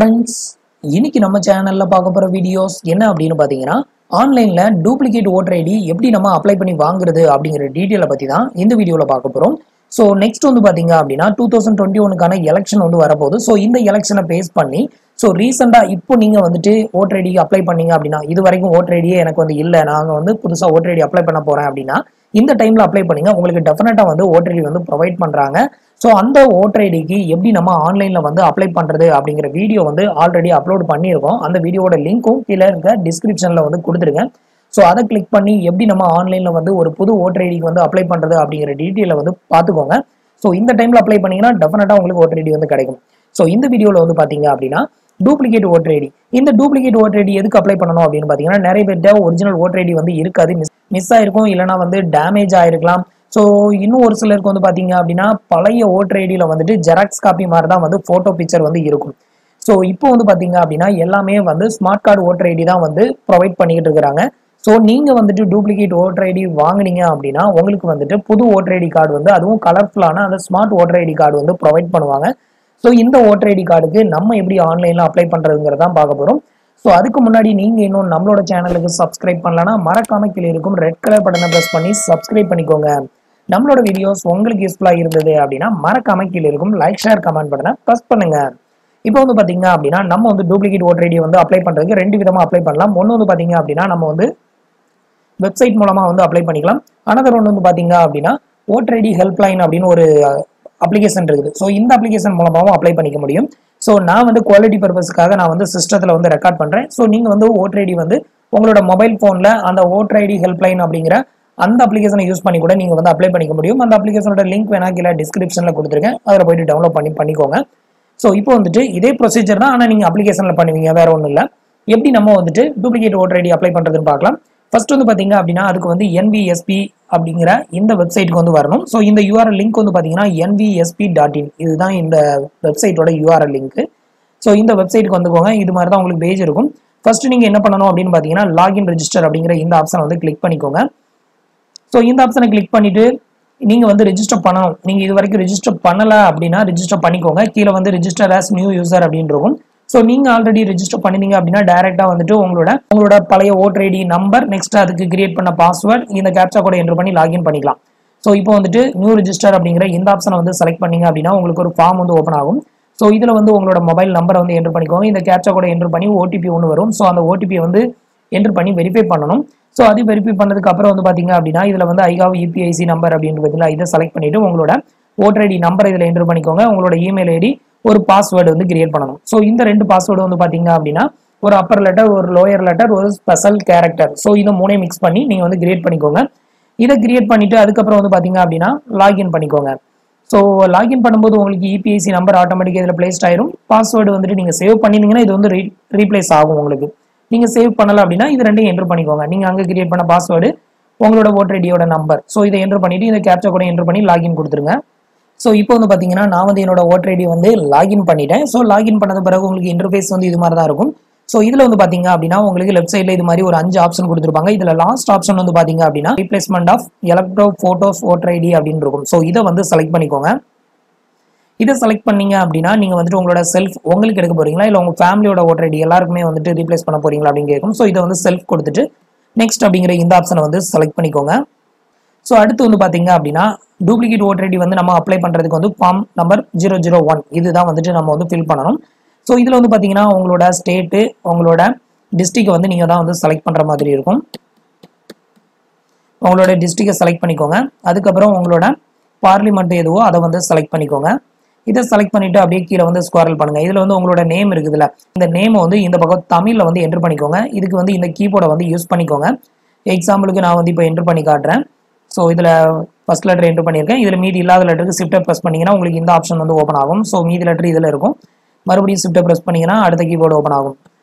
Friends, இன்னைக்கு நம்ம சேனல்ல பார்க்க போற வீடியோஸ் என்ன அப்படின்னு பார்த்தீங்கன்னா, ஆன்லைன்ல டூப்ளிகேட் ஓட்டர் ஐடி எப்படி நம்ம அப்ளை பண்ணி வாங்குறது அப்படிங்கிற டீட்டெயிலை பத்தி தான் இந்த வீடியோல பார்க்க போறோம். ஸோ நெக்ஸ்ட் வந்து பார்த்தீங்க அப்படின்னா 2021க்கான எலெக்ஷன் வந்து வரப்போகுது. ஸோ இந்த எலெக்ஷனை பேஸ் பண்ணி ரீசெண்டாக இப்போ நீங்கள் வந்துட்டு ஓட்டர் ஐடி அப்ளை பண்ணீங்க அப்படின்னா, இது வரைக்கும் ஓட்டர் ஐடியே எனக்கு வந்து இல்லை, நாங்கள் வந்து புதுசாக ஓட்டர் ஐடி அப்ளை பண்ண போகிறேன் அப்படின்னா இந்த டைமில் அப்ளை பண்ணுங்க. உங்களுக்கு டெஃபினட்டாக வந்து ஓட்டர் ஐடி வந்து ப்ரொவைட் பண்ணுறாங்க. ஸோ அந்த ஓட்டர் ஐடிக்கு எப்படி நம்ம ஆன்லைனில் வந்து அப்ளை பண்ணுறது அப்படிங்கிற வீடியோ வந்து ஆல்ரெடி அப்லோட் பண்ணியிருக்கோம். அந்த வீடியோட லிங்க்கும் கீழே இருக்க டிஸ்கிரிப்ஷனில் வந்து கொடுத்துருங்க. ஸோ அதை கிளிக் பண்ணி எப்படி நம்ம ஆன்லைனில் வந்து ஒரு புது ஓட்டர் ஐடிக்கு வந்து அப்ளை பண்ணுறது அப்படிங்கிற டீட்டெயிலை வந்து பார்த்துக்கோங்க. ஸோ இந்த டைமில் அப்ளை பண்ணிங்கன்னா டெஃபினட்டாக உங்களுக்கு ஓட்டர் ஐடி வந்து கிடைக்கும். ஸோ இந்த வீடியோவில் வந்து பார்த்தீங்க அப்படின்னா டூப்ளிகேட் ஓட்டர் ஐடி. இந்த டூப்ளிகேட் ஓட்டர் ஐடி எதுக்கு அப்ளை பண்ணணும் அப்படின்னு பார்த்தீங்கன்னா, நிறைய பேர்ட்ட ஒரிஜினல் ஓட்டர் ஐடி வந்து இருக்காது, மிஸ் ஆயிருக்கும், இல்லைனா வந்து டேமேஜ் ஆயிருக்கலாம். ஸோ இன்னும் ஒரு சிலருக்கு வந்து பார்த்தீங்க அப்படின்னா பழைய ஓட்டர் ஐடியில் வந்துட்டு ஜெராக்ஸ் காப்பி மாதிரி தான் வந்து ஃபோட்டோ பிக்சர் வந்து இருக்கும். ஸோ இப்போ வந்து பார்த்தீங்க அப்படின்னா எல்லாமே வந்து ஸ்மார்ட் கார்டு ஓட்டர் ஐடி தான் வந்து ப்ரொவைட் பண்ணிக்கிட்டு இருக்கிறாங்க. ஸோ நீங்கள் வந்துட்டு டூப்ளிகேட் ஓட்டர் ஐடி வாங்கினீங்க அப்படின்னா உங்களுக்கு வந்துட்டு புது ஓட்டர் ஐடி கார்டு வந்து அதுவும் கலர்ஃபுல்லான அந்த ஸ்மார்ட் ஓட்டர் ஐடி கார்டு வந்து ப்ரொவைட் பண்ணுவாங்க. ஸோ இந்த ஓட்டர் ஐடி கார்டுக்கு நம்ம எப்படி ஆன்லைனில் அப்ளை பண்ணுறதுங்கிறதான் பார்க்க போகிறோம். ஸோ அதுக்கு முன்னாடி நீங்கள் இன்னும் நம்மளோட சேனலுக்கு சப்ஸ்கிரைப் பண்ணலன்னா மறக்காம கீழே இருக்கும் ரெட் கலர் பட்டனை ப்ரெஸ் பண்ணி சப்ஸ்கிரைப் பண்ணிக்கோங்க. நம்மளோட வீடியோஸ் உங்களுக்கு யூஸ்ஃபுல்லாக இருந்தது அப்படின்னா மறக்காம கீழே இருக்கும் லைக் ஷேர் கமெண்ட் பட்டனை ப்ரெஸ் பண்ணுங்க. இப்போ வந்து பார்த்தீங்க அப்படின்னா நம்ம வந்து டூப்ளிகேட் ஓட்டர் ஐடி வந்து அப்ளை பண்ணுறதுக்கு ரெண்டு விதமாக அப்ளை பண்ணலாம். ஒன்று வந்து பார்த்தீங்க அப்படின்னா நம்ம வந்து வெப்சைட் மூலமாக வந்து அப்ளை பண்ணிக்கலாம். அனதர் ஒன்று வந்து பார்த்தீங்க அப்படின்னா ஓட்டர் ஐடி ஹெல்ப்லைன் அப்படின்னு ஒரு அப்ளிகேஷன் இருக்குது. ஸோ இந்த அப்ளிகேஷன் மூலமாகவும் அப்ளை பண்ணிக்க முடியும். ஸோ நான் வந்து குவாலிட்டி பர்பஸ்க்காக நான் வந்து சிஸ்டத்தில் வந்து ரெக்கார்ட் பண்ணுறேன். ஸோ நீங்கள் வந்து ஓட்டர் ஐடி வந்து உங்களோட மொபைல் ஃபோனில் அந்த ஓட்டர் ஐடி ஹெல்ப்லைன் அப்படிங்கிற அந்த அப்ளிகேஷனை யூஸ் பண்ணி கூட நீங்கள் வந்து அப்ளை பண்ணிக்க முடியும். அந்த அப்ளிகேஷனோட லிங்க் வேணா கீழே டிஸ்கிரிப்ஷனில் கொடுத்துருக்கேன், அதில் போயிட்டு டவுன்லோட் பண்ணிக்கோங்க. ஸோ இப்போ வந்துட்டு இதே ப்ரொசீஜர் தான், ஆனால் நீங்கள் அப்ளிகேஷனில் பண்ணுவீங்க, வேற ஒன்றும் இல்லை. எப்படி நம்ம வந்துட்டு டூப்ளிகேட் ஓட்டர் ஐடி அப்ளை பண்ணுறதுன்னு பார்க்கலாம். ஃபர்ஸ்ட் வந்து பார்த்தீங்க அப்படின்னா அதுக்கு வந்து NVSP அப்படிங்கிற இந்த வெப்சைட்டுக்கு வந்து வரணும். ஸோ இந்த URL லிங்க் வந்து பார்த்தீங்கன்னா nvsp.in, இதுதான் இந்த வெப்சைட்டோட URL லிங்க். ஸோ இந்த வெப்சைட்டுக்கு வந்துக்கோங்க. இது மாதிரி தான் உங்களுக்கு பேஜ் இருக்கும். ஃபர்ஸ்ட் நீங்கள் என்ன பண்ணணும் அப்படின்னு பார்த்தீங்கன்னா லாகின் ரெஜிஸ்டர் அப்படிங்கிற இந்த ஆப்ஷனை வந்து கிளிக் பண்ணிக்கோங்க. ஸோ இந்த ஆப்ஷனை கிளிக் பண்ணிட்டு நீங்கள் வந்து ரெஜிஸ்டர் பண்ணணும். நீங்கள் இது வரைக்கும் ரெஜிஸ்டர் பண்ணலை அப்படின்னா ரெஜிஸ்டர் பண்ணிக்கோங்க. கீழே வந்து ரெஜிஸ்டர் ஆஸ் நியூ யூசர் அப்படின்னு இருக்கும். ஸோ நீங்கள் ஆல்ரெடி ரெஜிஸ்டர் பண்ணிங்க அப்படின்னா டைரெக்டாக வந்துட்டு உங்களோட பழைய ஓட்டர் ஐடி நம்பர், நெக்ஸ்ட் அதுக்கு கிரியேட் பண்ண பாஸ்வேர்ட், இந்த கேப்சா கூட என்டர் பண்ணி லாகின் பண்ணிக்கலாம். ஸோ இப்போ வந்துட்டு நியூ ரெஜிஸ்டர் அப்படிங்கிற இந்த ஆப்ஷனை வந்து செலக்ட் பண்ணிங்க அப்படின்னா உங்களுக்கு ஒரு ஃபார்ம் வந்து ஓப்பன் ஆகும். ஸோ இதில் வந்து உங்களோட மொபைல் நம்பரை வந்து என்டர் பண்ணிக்கோங்க. இந்த கேப்சா கூட என்டர் பண்ணி OTP ஒன்று வரும். ஸோ அந்த OTPயை வந்து என்டர் பண்ணி வெரிஃபை பண்ணணும். ஸோ அது வெரிஃபை பண்ணதுக்கு அப்புறம் வந்து பார்த்தீங்க அப்படின்னா இதில் வந்து ஐகாவ் UPIC நம்பர் அப்படின்னு பார்த்தீங்களா, இதை செலக்ட் பண்ணிட்டு உங்களோட ஓட்டர் ஐடி நம்பரை இதில் என்டர் பண்ணிக்கோங்க. உங்களோட இமெயில் ஐடி, ஒரு பாஸ்வேர்டு வந்து கிரியேட் பண்ணணும். ஸோ இந்த ரெண்டு பாஸ்வேர்டு வந்து பார்த்தீங்க அப்படின்னா ஒரு அப்பர் லெட்டர், ஒரு லோயர் லெட்டர், ஒரு ஸ்பெஷல் கேரக்டர். ஸோ இதை மூணையும் மிக்ஸ் பண்ணி நீங்கள் வந்து கிரியேட் பண்ணிக்கோங்க. இதை கிரியேட் பண்ணிட்டு அதுக்கப்புறம் வந்து பார்த்தீங்க அப்படின்னா லாகின் பண்ணிக்கோங்க. ஸோ லாகின் பண்ணும்போது உங்களுக்கு UPIC நம்பர் ஆட்டோமேட்டிக்காக இதில் பிளேஸ்ட் ஆயிரும். பாஸ்வேர்டு வந்துட்டு நீங்கள் சேவ் பண்ணியிருந்தீங்கன்னா இது வந்து ரீப்ளேஸ் ஆகும். உங்களுக்கு நீங்கள் சேவ் பண்ணலை அப்படின்னா இது ரெண்டையும் என்டர் பண்ணிக்கோங்க. நீங்கள் அங்கே கிரியேட் பண்ண பாஸ்வேர்டு, உங்களோட ஓட்டர் ஐடியோட நம்பர். ஸோ இதை என்டர் பண்ணிட்டு இந்த கேப்சா கூட என்டர் பண்ணி லாகின் கொடுத்துருங்க. ஸோ இப்போ வந்து பார்த்தீங்கன்னா நான் வந்து என்னோட ஓட்டர் ஐடி வந்து லாகின் பண்ணிட்டேன். ஸோ லாகின் பண்ணது பிறகு உங்களுக்கு இன்டர்ஃபேஸ் வந்து இது மாதிரி தான் இருக்கும். ஸோ இதில் வந்து பார்த்தீங்க அப்படின்னா உங்களுக்கு லெஃப்ட் சைடில் இது மாதிரி ஒரு 5 ஆப்ஷன் கொடுத்துருப்பாங்க. இதில் லாஸ்ட் ஆப்ஷன் வந்து பார்த்தீங்க அப்படின்னா replacement of electro photos voter ID அப்படின்னு இருக்கும். ஸோ இதை வந்து செலக்ட் பண்ணிக்கோங்க. இதை செலக்ட் பண்ணீங்க அப்படின்னா நீங்கள் வந்துட்டு உங்களோட செல்ஃப் உங்களுக்கு எடுக்க போறீங்களா, இல்லை உங்கள் ஃபேமிலியோட ஓட்டர் ஐடி எல்லாருக்குமே வந்துட்டு ரீப்ளேஸ் பண்ண போறீங்களா அப்படின்னு கேட்கும். ஸோ இதை வந்து செல்ஃப் கொடுத்துட்டு நெக்ஸ்ட் அப்படிங்கிற இந்த ஆப்ஷனை வந்து செலக்ட் பண்ணிக்கோங்க. ஸோ அடுத்து வந்து பார்த்தீங்க அப்படின்னா டூப்ளிகேட் ஓட்டர் ஐடி வந்து நம்ம அப்ளை பண்ணுறதுக்கு வந்து ஃபார்ம் நம்பர் 001 இதுதான் வந்துட்டு நம்ம வந்து ஃபில் பண்ணணும். ஸோ இதில் வந்து பார்த்தீங்கன்னா உங்களோட ஸ்டேட்டு, உங்களோட டிஸ்ட்ரிக்டை வந்து நீங்கள் தான் வந்து செலக்ட் பண்ணுற மாதிரி இருக்கும். உங்களோட டிஸ்ட்ரிக்டை செலக்ட் பண்ணிக்கோங்க. அதுக்கப்புறம் உங்களோட பார்லிமெண்ட் எதுவோ அதை வந்து செலக்ட் பண்ணிக்கோங்க. இதை செலக்ட் பண்ணிட்டு அப்படியே கீழே வந்து ஸ்குவாரல் பண்ணுங்க. இதில் வந்து உங்களோட நேம் இருக்குதுல்ல, இந்த நேமை வந்து இந்த பக்கம் தமிழில் வந்து என்டர் பண்ணிக்கோங்க. இதுக்கு வந்து இந்த கீபோர்டை வந்து யூஸ் பண்ணிக்கோங்க. எக்ஸாம்பிளுக்கு நான் வந்து இப்போ என்டர் பண்ணி காட்டுறேன். ஸோ இதில் ஃபர்ஸ்ட் லெட்டர் என்டர் பண்ணியிருக்கேன். இதில் மீதி இல்லாத லெட்டருக்கு ஷிஃப்ட்டை ப்ரெஸ் பண்ணிங்கன்னா உங்களுக்கு இந்த ஆப்ஷன் வந்து ஓப்பன் ஆகும். ஸோ மீதி லெட்டர் இதில் இருக்கும். மறுபடியும் ஷிஃப்ட்டை ப்ரெஸ் பண்ணிங்கன்னா அடுத்த கீபோர்டு ஓப்பன் ஆகும்.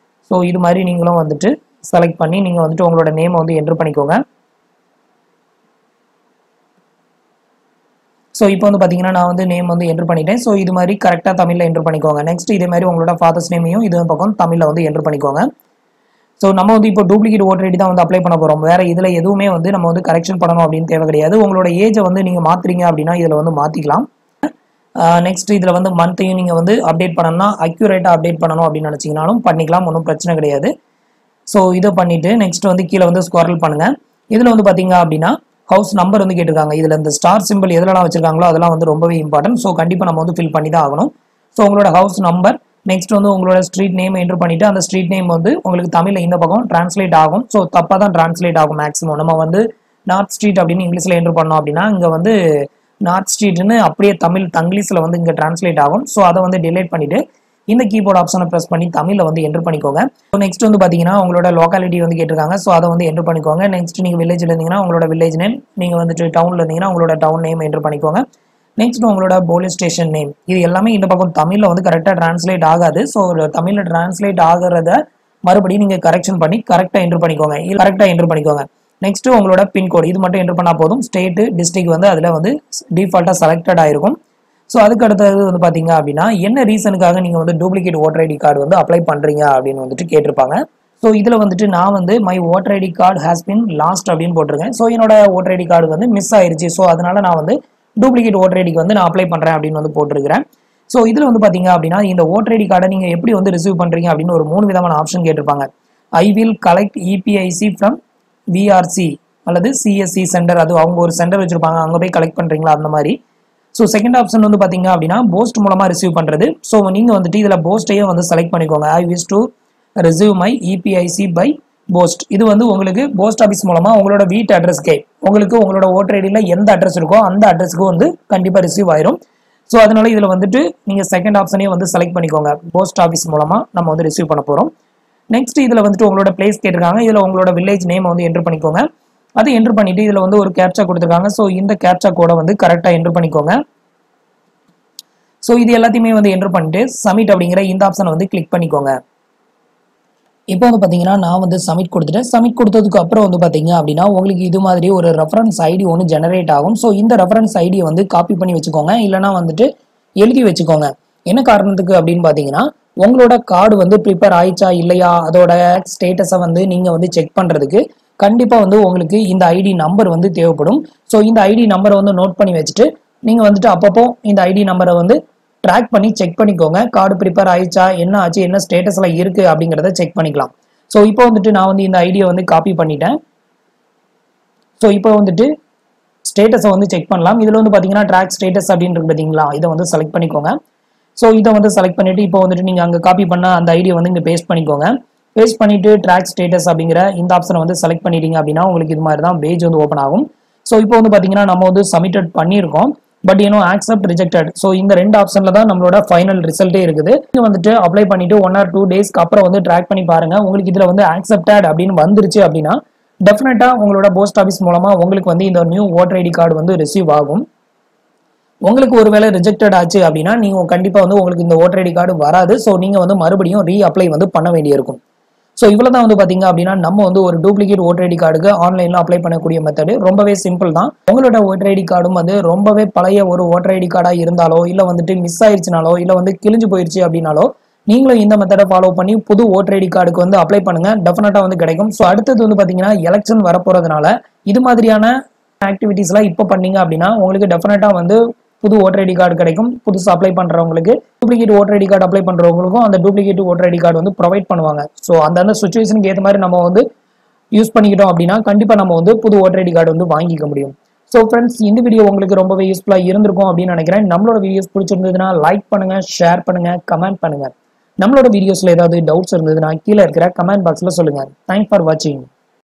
ஸோ இது மாதிரி நீங்களும் வந்துட்டு செலக்ட் பண்ணி நீங்கள் வந்துட்டு உங்களோட நேமை வந்து என்டர் பண்ணிக்கோங்க. ஸோ இப்போ வந்து பார்த்தீங்கன்னா நான் வந்து நேம் வந்து என்டர் பண்ணிட்டேன். ஸோ இது மாதிரி கரெக்டாக தமிழில் என்டர் பண்ணிக்கோங்க. நெக்ஸ்ட் இதே மாதிரி உங்களோட ஃபாதர்ஸ் நேமையும் இது பக்கம் தமிழில் வந்து என்டர் பண்ணிக்கோங்க. ஸோ நம்ம வந்து இப்போ டூப்ளிகேட் ஓட்டர் ஐடி தான் வந்து அப்ளை பண்ண போகிறோம். வேறு இதில் எதுவுமே வந்து நம்ம வந்து கரெக்ஷன் பண்ணணும் அப்படின்னு தேவை கிடையாது. உங்களோட ஏஜை வந்து நீங்கள் மாற்றுறீங்க அப்படின்னா இதில் வந்து மாற்றிக்கலாம். நெக்ஸ்ட் இதில் வந்து மந்த்தையும் நீங்கள் வந்து அப்டேட் பண்ணணும்னா அக்யூரேட்டாக அப்டேட் பண்ணணும் அப்படின்னு நினச்சிங்கனாலும் பண்ணிக்கலாம், ஒன்றும் பிரச்சனை கிடையாது. ஸோ இதை பண்ணிவிட்டு நெக்ஸ்ட் வந்து கீழே வந்து ஸ்குவாரல் பண்ணுங்கள். இதில் வந்து பார்த்தீங்க அப்படின்னா ஹவுஸ் நம்பர் வந்து கேட்டிருக்காங்க. இதில் இந்த ஸ்டார் சிம்பிள் எதுலலாம் வச்சிருக்காங்களோ அதெல்லாம் வந்து ரொம்பவே இம்பார்ட்டன்ட். ஸோ கண்டிப்பாக நம்ம வந்து ஃபில் பண்ணி தான் ஆகணும். ஸோ உங்களோட ஹவுஸ் நம்பர், நெக்ஸ்ட் வந்து உங்களோட ஸ்ட்ரீட் நேம் என்டர் பண்ணிவிட்டு அந்த ஸ்ட்ரீட் நேம் வந்து உங்களுக்கு தமிழில் இந்த பக்கம் டிரான்ஸ்லேட் ஆகும். ஸோ தப்பாக தான் டிரான்ஸ்லேட் ஆகும் மேக்ஸிமம். நம்ம வந்து நார்த் ஸ்ட்ரீட் அப்படின்னு இங்கிலீஷில் என்டர் பண்ணோம் அப்படின்னா இங்கே வந்து நார்த் ஸ்ட்ரீட்னு அப்படியே தங்கிலீஷில் வந்து இங்கே டிரான்ஸ்லேட் ஆகும். ஸோ அதை வந்து டிலேட் பண்ணிவிட்டு இந்த கீபோர்ட் ஆப்ஷனை ப்ரெஸ் பண்ணி தமிழில் வந்து என்டர் பண்ணிக்கோங்க. ஸோ நெக்ஸ்ட் வந்து பார்த்தீங்கன்னா உங்களோட லோக்காலிட்டி வந்து கேட்டிருக்காங்க. ஸோ அதை வந்து என்டர் பண்ணிக்கோங்க. நெக்ஸ்ட் நீங்கள் வில்லேஜில் இருந்தீங்கன்னா உங்களோட வில்லேஜ் நேம், நீங்கள் வந்துட்டு டவுனில் இருந்தீங்கன்னா உங்களோட டவுன் நேம் என்டர் பண்ணிக்கோங்க. நெக்ஸ்ட் உங்களோட போலீஸ் ஸ்டேஷன் நேம். இது எல்லாமே இந்த பக்கம் தமிழில் வந்து கரெக்டாக டிரான்ஸ்லேட் ஆகாது. ஸோ தமிழில் டிரான்ஸ்லேட் ஆகிறத மறுபடியும் நீங்கள் கரெக்ஷன் பண்ணி கரெக்டாக என்டர் பண்ணிக்கோங்க. நெக்ஸ்ட் உங்களோட பின்கோடு இது மட்டும் என்டர் பண்ணால் போதும். ஸ்டேட்டு டிஸ்ட்ரிக்ட் வந்து அதில் வந்து டிஃபால்ட்டாக செலக்டட் ஆயிருக்கும். ஸோ அதுக்கு அடுத்தது வந்து பார்த்தீங்க அப்படின்னா என்ன ரீசனுக்காக நீங்கள் வந்து டூப்ளிகேட் ஓட்டர் ஐடி கார்டு வந்து அப்ளை பண்ணுறீங்க அப்படின்னு வந்துட்டு கேட்டிருப்பாங்க. ஸோ இதில் வந்துட்டு நான் வந்து my voter ID card has been lost அப்படின்னு போட்டிருக்கேன். ஸோ என்னோட ஓட்டர் ஐடி கார்டு வந்து மிஸ் ஆயிருச்சு. ஸோ அதனால நான் வந்து டூப்ளிகேட் ஓட்டர் ஐடிக்கு வந்து நான் அப்ளை பண்ணுறேன் அப்படின்னு வந்து போட்டிருக்கிறேன். ஸோ இதில் வந்து பார்த்தீங்க அப்படின்னா இந்த ஓட்டர் ஐடி கார்டை நீங்கள் எப்படி வந்து ரிசீவ் பண்ணுறீங்க அப்படின்னு ஒரு 3 விதமான ஆப்ஷன் கேட்டிருப்பாங்க. I will collect EPIC from VRC அல்லது சிஎஸ்சி சென்டர், அது அவங்க ஒரு சென்டர் வச்சிருப்பாங்க, அங்கே போய் கலெக்ட் பண்ணுறீங்களா அந்த மாதிரி. ஸோ செகண்ட் ஆப்ஷன் வந்து பார்த்தீங்க அப்படின்னா போஸ்ட் மூலமாக ரிசீவ் பண்ணுறது. ஸோ நீங்கள் வந்துட்டு இதில் போஸ்ட்டையே வந்து செலக்ட் பண்ணிக்கோங்க. I wish to receive my EPIC by post. இது வந்து உங்களுக்கு போஸ்ட் ஆஃபீஸ் மூலமாக உங்களோட வீட்டு அட்ரஸ்க்கே உங்களுக்கு உங்களோட ஓட்டர் ஐடியில் எந்த அட்ரஸ் இருக்கோ அந்த அட்ரஸ்க்கு வந்து கண்டிப்பாக ரிசீவ் ஆயிரும். ஸோ அதனால இதில் வந்துட்டு நீங்கள் செகண்ட் ஆப்ஷனே வந்து செலக்ட் பண்ணிக்கோங்க. போஸ்ட் ஆஃபீஸ் மூலமாக நம்ம வந்து ரிசீவ் பண்ண போகிறோம். நெக்ஸ்ட் இதில் வந்துட்டு உங்களோட பிளேஸ் கேட்டிருக்காங்க. இதில் உங்களோட வில்லேஜ் நேம் வந்து என்டர் பண்ணிக்கோங்க. அதை என்டர் பண்ணிட்டு இதில் வந்து ஒரு கேப்சா கொடுத்துருக்காங்க. ஸோ இந்த கேப்சா கோடை வந்து கரெக்டாக என்டர் பண்ணிக்கோங்க. ஸோ இது எல்லாத்தையுமே வந்து என்டர் பண்ணிட்டு சப்மிட் அப்படிங்கிற இந்த ஆப்ஷனை வந்து கிளிக் பண்ணிக்கோங்க. இப்போ வந்து பார்த்தீங்கன்னா நான் வந்து சப்மிட் கொடுத்துட்டேன். சப்மிட் கொடுத்ததுக்கு அப்புறம் வந்து பார்த்தீங்க அப்படின்னா உங்களுக்கு இது மாதிரி ஒரு ரெஃபரன்ஸ் ஐடி ஒன்று ஜெனரேட் ஆகும். ஸோ இந்த ரெஃபரன்ஸ் ஐடியை வந்து காப்பி பண்ணி வச்சுக்கோங்க, இல்லைனா வந்துட்டு எழுதி வச்சுக்கோங்க. என்ன காரணத்துக்கு அப்படின்னு பார்த்தீங்கன்னா உங்களோட கார்டு வந்து ப்ரிப்பேர் ஆயிடுச்சா இல்லையா அதோட ஸ்டேட்டஸை வந்து நீங்கள் வந்து செக் பண்ணுறதுக்கு கண்டிப்பாக வந்து உங்களுக்கு இந்த ஐடி நம்பர் வந்து தேவைப்படும். ஸோ இந்த ஐடி நம்பரை வந்து நோட் பண்ணி வச்சுட்டு நீங்கள் வந்துட்டு அப்பப்போ இந்த ஐடி நம்பரை வந்து ட்ராக் பண்ணி செக் பண்ணிக்கோங்க. கார்டு ப்ரிப்பேர் ஆயிடுச்சா, என்ன ஆச்சு, என்ன ஸ்டேட்டஸில் இருக்குது அப்படிங்கிறத செக் பண்ணிக்கலாம். ஸோ இப்போ வந்துட்டு நான் வந்து இந்த ஐடியை வந்து காப்பி பண்ணிட்டேன். ஸோ இப்போ வந்துட்டு ஸ்டேட்டஸை வந்து செக் பண்ணலாம். இதில் வந்து பார்த்தீங்கன்னா ட்ராக் ஸ்டேட்டஸ் அப்படின்றது பார்த்தீங்களா, இதை வந்து செலக்ட் பண்ணிக்கோங்க. ஸோ இதை வந்து செலக்ட் பண்ணிவிட்டு இப்போ வந்துட்டு நீங்கள் அங்கே காப்பி பண்ண அந்த ஐடியை வந்து இங்கே பேஸ்ட் பண்ணிக்கோங்க. பேஸ்ட் பண்ணிவிட்டு ட்ராக் ஸ்டேட்டஸ் அப்படிங்கிற இந்த ஆப்ஷனை வந்து செலக்ட் பண்ணிட்டீங்க அப்படின்னா உங்களுக்கு இது மாதிரி தான் பேஜ் வந்து ஓப்பன் ஆகும். ஸோ இப்போ வந்து பார்த்தீங்கன்னா நம்ம வந்து சப்மிட்டட் பண்ணியிருக்கோம், பட் ஏன்னோ ஆக்செப்ட் ரிஜெக்டட். ஸோ இந்த 2 ஆப்ஷனில் தான் நம்மளோட ஃபைனல் ரிசல்ட்டே இருக்குது. நீங்கள் வந்துட்டு அப்ளை பண்ணிவிட்டு 1 or 2 டேஸ்க்கு அப்புறம் வந்து ட்ராக் பண்ணி பாருங்கள். உங்களுக்கு இதில் வந்து ஆக்செப்டட் அப்படின்னு வந்துருச்சு அப்படின்னா டெஃபினட்டாக உங்களோட போஸ்ட் ஆஃபீஸ் மூலமாக உங்களுக்கு வந்து இந்த நியூ ஓட்டர் ஐடி கார்டு வந்து ரிசீவ் ஆகும். உங்களுக்கு ஒருவேளை ரிஜெக்டட் ஆச்சு அப்படின்னா நீங்கள் கண்டிப்பாக வந்து உங்களுக்கு இந்த ஓட்டர் ஐடி கார்டு வராது. ஸோ நீங்கள் வந்து மறுபடியும் அப்ளை வந்து பண்ண வேண்டியிருக்கும். ஸோ இவ்வளோ தான் வந்து பார்த்தீங்க அப்படின்னா நம்ம வந்து ஒரு டூப்ளிகேட் ஓட்டர் ஐடி கார்டுக்கு ஆன்லைனில் அப்ளை பண்ணக்கூடிய மெத்தடு ரொம்பவே சிம்பிள் தான். உங்களோட ஓட்டர் ஐடி கார்டும் வந்து ரொம்பவே பழைய ஒரு ஓட்டர் ஐடி கார்டாக இருந்தாலோ இல்லை வந்துட்டு மிஸ் ஆயிடுச்சுனாலோ இல்லை வந்து கிழிஞ்சு போயிடுச்சு அப்படின்னாலோ நீங்களும் இந்த மெத்தடை ஃபாலோ பண்ணி புது ஓட்டர் ஐடி கார்டுக்கு வந்து அப்ளை பண்ணுங்க, டெஃபினட்டாக வந்து கிடைக்கும். ஸோ அடுத்தது வந்து பார்த்தீங்கன்னா எலெக்ஷன் வரப்போகிறதுனால இது மாதிரியான ஆக்டிவிட்டீஸ்லாம் இப்போ பண்ணீங்க அப்படின்னா உங்களுக்கு டெஃபினட்டாக வந்து புது ஓட்டர் ஐடி கார்டு கிடைக்கும். புதுசாக அப்ளை பண்ணுறவங்களுக்கு duplicate voter ID card apply பண்ணுறவங்களுக்கும் அந்த டூப்ளிகேட் ஓட்டர் ஐடி கார்டு வந்து ப்ரொவைட் பண்ணுவாங்க. ஸோ அந்த சுச்சுவேஷனுக்கு ஏற்ற மாதிரி நம்ம வந்து யூஸ் பண்ணிக்கிட்டோம் அப்படின்னா கண்டிப்பாக நம்ம வந்து புது ஓட்டர் ஐடி கார்டு வந்து வாங்கிக்க முடியும். ஸோ ஃப்ரெண்ட்ஸ், இந்த வீடியோ உங்களுக்கு ரொம்பவே யூஸ்ஃபுல்லாக இருந்திருக்கும் அப்படின்னு நினைக்கிறேன். நம்மளோட வீடியோஸ் பிடிச்சிருந்ததுன்னா லைக் பண்ணுங்கள், ஷேர் பண்ணுங்கள், கமெண்ட் பண்ணுங்கள். நம்மளோட வீடியோஸில் ஏதாவது டவுட்ஸ் இருந்ததுன்னா கீழே இருக்கிற கமெண்ட் பாக்ஸில் சொல்லுங்கள். தேங்க்ஸ் ஃபார் வாட்சிங்.